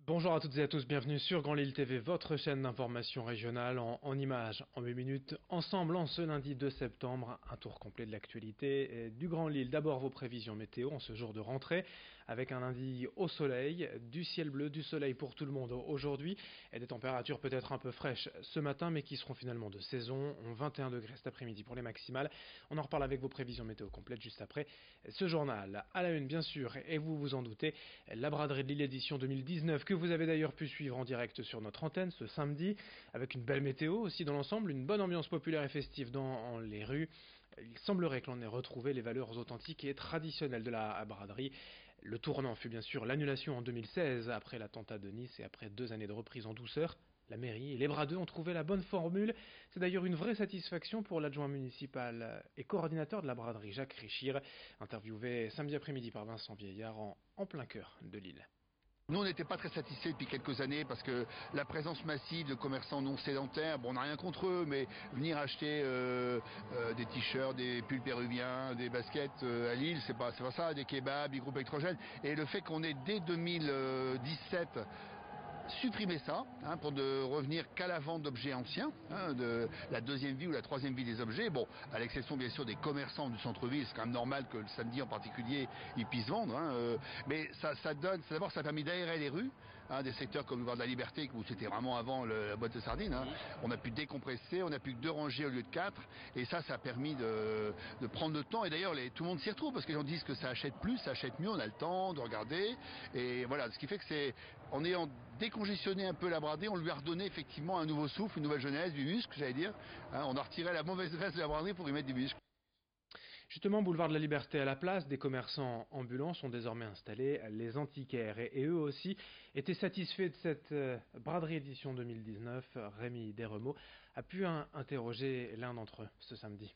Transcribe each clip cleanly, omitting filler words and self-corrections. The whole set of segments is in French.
Bonjour à toutes et à tous, bienvenue sur Grand Lille TV, votre chaîne d'information régionale en images, en 8 minutes. Ensemble, en ce lundi 2 septembre, un tour complet de l'actualité du Grand Lille. D'abord vos prévisions météo en ce jour de rentrée, avec un lundi au soleil, du ciel bleu, du soleil pour tout le monde aujourd'hui, et des températures peut-être un peu fraîches ce matin, mais qui seront finalement de saison. 21 degrés cet après-midi pour les maximales. On en reparle avec vos prévisions météo complètes juste après ce journal. À la une, bien sûr, et vous vous en doutez, la braderie de Lille édition 2019 que vous avez d'ailleurs pu suivre en direct sur notre antenne ce samedi, avec une belle météo aussi dans l'ensemble, une bonne ambiance populaire et festive dans les rues. Il semblerait que l'on ait retrouvé les valeurs authentiques et traditionnelles de la braderie. Le tournant fut bien sûr l'annulation en 2016 après l'attentat de Nice et après 2 années de reprise en douceur. La mairie et les bradeux ont trouvé la bonne formule. C'est d'ailleurs une vraie satisfaction pour l'adjoint municipal et coordinateur de la braderie Jacques Richir, interviewé samedi après-midi par Vincent Vieillard en plein cœur de Lille. Nous, on n'était pas très satisfaits depuis quelques années parce que la présence massive de commerçants non sédentaires, bon, on n'a rien contre eux, mais venir acheter des t-shirts, des pulls péruviens, des baskets à Lille, c'est pas ça, des kebabs, des groupes électrogènes. Et le fait qu'on ait dès 2017 supprimer ça, pour ne revenir qu'à la vente d'objets anciens, de la deuxième vie ou la troisième vie des objets. Bon, à l'exception bien sûr des commerçants du centre-ville, c'est quand même normal que le samedi en particulier ils puissent vendre. Mais ça donne, d'abord ça a permis d'aérer les rues, des secteurs comme le boulevard de la Liberté où c'était vraiment avant la boîte de sardines. On a pu décompresser, on a pu que 2 rangées au lieu de 4, et ça a permis de prendre le temps. Et d'ailleurs tout le monde s'y retrouve parce que les gens disent que ça achète plus, ça achète mieux, on a le temps de regarder. Et voilà, ce qui fait que c'est en ayant décongestionné un peu la braderie, on lui a redonné effectivement un nouveau souffle, une nouvelle jeunesse, du muscle, j'allais dire. On a retiré la mauvaise graisse de la braderie pour y mettre du muscle. Justement, boulevard de la Liberté à la place, des commerçants ambulants sont désormais installés, les antiquaires, et eux aussi étaient satisfaits de cette braderie édition 2019. Rémi Desremeaux a pu interroger l'un d'entre eux ce samedi.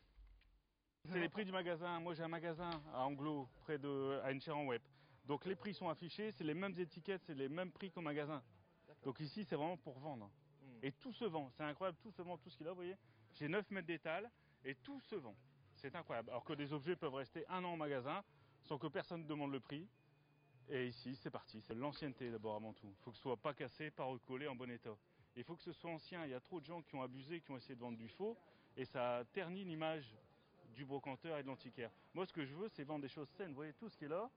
C'est les prix du magasin. Moi j'ai un magasin à Anglo, près de à Enchères-en-Web. Donc les prix sont affichés, c'est les mêmes étiquettes, c'est les mêmes prix qu'au magasin. Donc ici c'est vraiment pour vendre. Et tout se vend, c'est incroyable, tout se vend, tout ce qu'il a, vous voyez. J'ai 9 mètres d'étal et tout se vend. C'est incroyable. Alors que des objets peuvent rester 1 an au magasin sans que personne ne demande le prix. Et ici c'est parti, c'est l'ancienneté d'abord avant tout. Il faut que ce soit pas cassé, pas recollé, en bon état. Il faut que ce soit ancien, il y a trop de gens qui ont abusé, qui ont essayé de vendre du faux. Et ça ternit l'image du brocanteur et de l'antiquaire. Moi ce que je veux c'est vendre des choses saines. Vous voyez tout ce qui est là,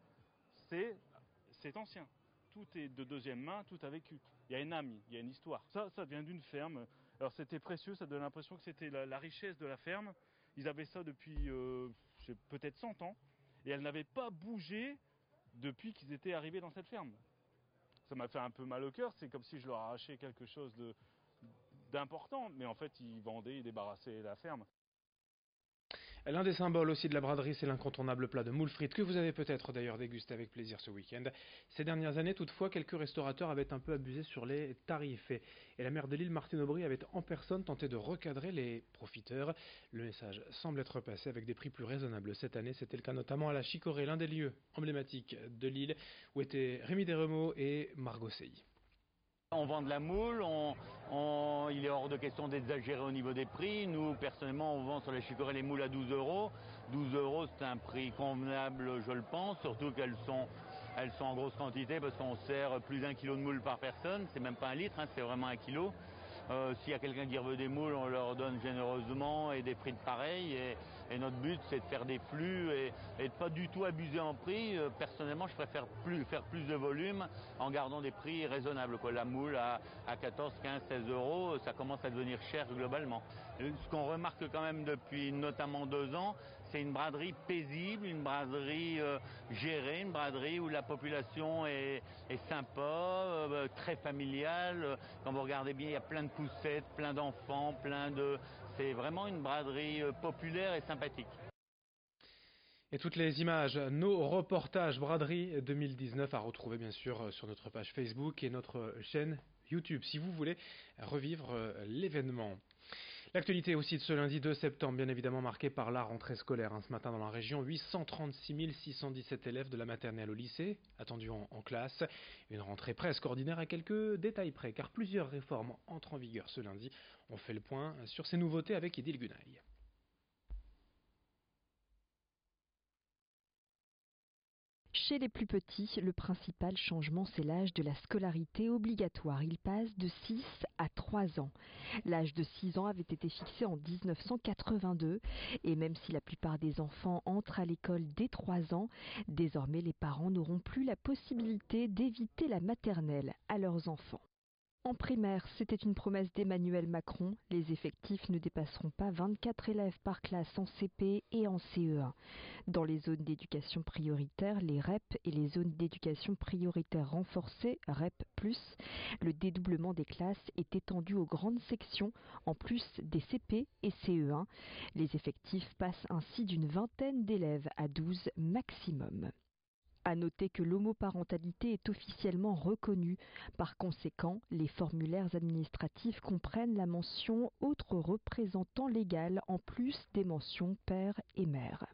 c'est ancien. Tout est de deuxième main, tout a vécu. Il y a une âme, il y a une histoire. Ça vient d'une ferme. Alors c'était précieux, ça donne l'impression que c'était la richesse de la ferme. Ils avaient ça depuis peut-être 100 ans. Et elle n'avait pas bougé depuis qu'ils étaient arrivés dans cette ferme. Ça m'a fait un peu mal au cœur. C'est comme si je leur arrachais quelque chose d'important. Mais en fait, ils vendaient, ils débarrassaient la ferme. L'un des symboles aussi de la braderie, c'est l'incontournable plat de moules frites que vous avez peut-être d'ailleurs dégusté avec plaisir ce week-end. Ces dernières années, toutefois, quelques restaurateurs avaient un peu abusé sur les tarifs et la maire de Lille, Martine Aubry, avait en personne tenté de recadrer les profiteurs. Le message semble être passé avec des prix plus raisonnables cette année. C'était le cas notamment à la Chicorée, l'un des lieux emblématiques de Lille, où étaient Rémi Desremeaux et Margot Sey. On vend de la moule, il est hors de question d'exagérer au niveau des prix. Nous, personnellement, on vend sur les chicorées les moules à 12 euros. 12 euros, c'est un prix convenable, je le pense, surtout qu'elles sont en grosse quantité parce qu'on sert plus d'1 kilo de moules par personne. C'est même pas 1 litre, c'est vraiment 1 kilo. S'il y a quelqu'un qui veut des moules, on leur donne généreusement et des prix de pareil. Et notre but, c'est de faire des flux et de pas du tout abuser en prix. Personnellement, je préfère faire plus de volume en gardant des prix raisonnables. La moule à 14, 15, 16 euros, ça commence à devenir cher globalement. Ce qu'on remarque quand même depuis notamment 2 ans, c'est une braderie paisible, une braderie gérée, une braderie où la population est sympa, très familiale. Quand vous regardez bien, il y a plein de poussettes, plein d'enfants, c'est vraiment une braderie populaire et sympathique. Et toutes les images, nos reportages braderie 2019 à retrouver bien sûr sur notre page Facebook et notre chaîne YouTube si vous voulez revivre l'événement. L'actualité aussi de ce lundi 2 septembre, bien évidemment marquée par la rentrée scolaire. Ce matin dans la région, 836 617 élèves de la maternelle au lycée attendus en classe. Une rentrée presque ordinaire à quelques détails près, car plusieurs réformes entrent en vigueur ce lundi. On fait le point sur ces nouveautés avec Edil Gunaï. Chez les plus petits, le principal changement, c'est l'âge de la scolarité obligatoire. Il passe de 6 à 3 ans. L'âge de 6 ans avait été fixé en 1982 et même si la plupart des enfants entrent à l'école dès 3 ans, désormais les parents n'auront plus la possibilité d'éviter la maternelle à leurs enfants. En primaire, c'était une promesse d'Emmanuel Macron. Les effectifs ne dépasseront pas 24 élèves par classe en CP et en CE1. Dans les zones d'éducation prioritaire, les REP et les zones d'éducation prioritaire renforcée, REP+, le dédoublement des classes est étendu aux grandes sections, en plus des CP et CE1. Les effectifs passent ainsi d'une vingtaine d'élèves à 12 maximum. À noter que l'homoparentalité est officiellement reconnue. Par conséquent, les formulaires administratifs comprennent la mention « autre représentant légal » en plus des mentions « père » et « mère ».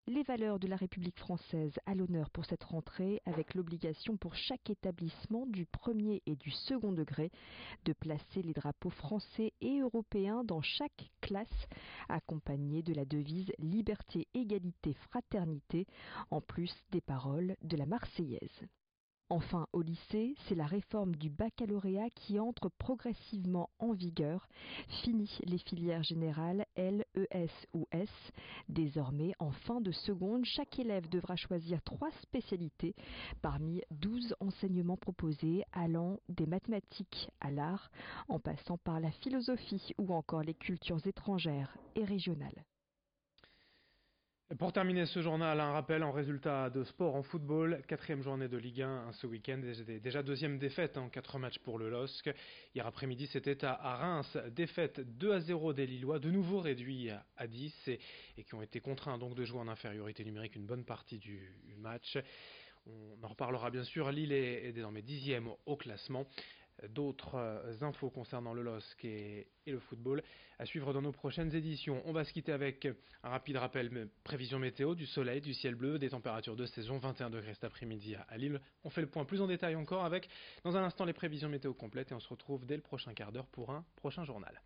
Les valeurs de la République française à l'honneur pour cette rentrée, avec l'obligation pour chaque établissement du premier et du second degré de placer les drapeaux français et européens dans chaque classe, accompagnés de la devise « Liberté, égalité, fraternité », en plus des paroles de la Marseillaise. Enfin, au lycée, c'est la réforme du baccalauréat qui entre progressivement en vigueur. Fini les filières générales L, ES ou S. Désormais, en fin de seconde, chaque élève devra choisir 3 spécialités parmi 12 enseignements proposés, allant des mathématiques à l'art, en passant par la philosophie ou encore les cultures étrangères et régionales. Pour terminer ce journal, un rappel en résultat de sport en football. 4e journée de Ligue 1 ce week-end. Déjà 2e défaite en 4 matchs pour le LOSC. Hier après-midi, c'était à Reims. Défaite 2-0 des Lillois, de nouveau réduits à 10 et qui ont été contraints donc de jouer en infériorité numérique une bonne partie du match. On en reparlera bien sûr. Lille est désormais 10e au classement. D'autres infos concernant le LOSC et le football à suivre dans nos prochaines éditions. On va se quitter avec un rapide rappel prévision météo, du soleil, du ciel bleu, des températures de saison, 21 degrés cet après-midi à Lille. On fait le point plus en détail encore avec dans un instant les prévisions météo complètes et on se retrouve dès le prochain quart d'heure pour un prochain journal.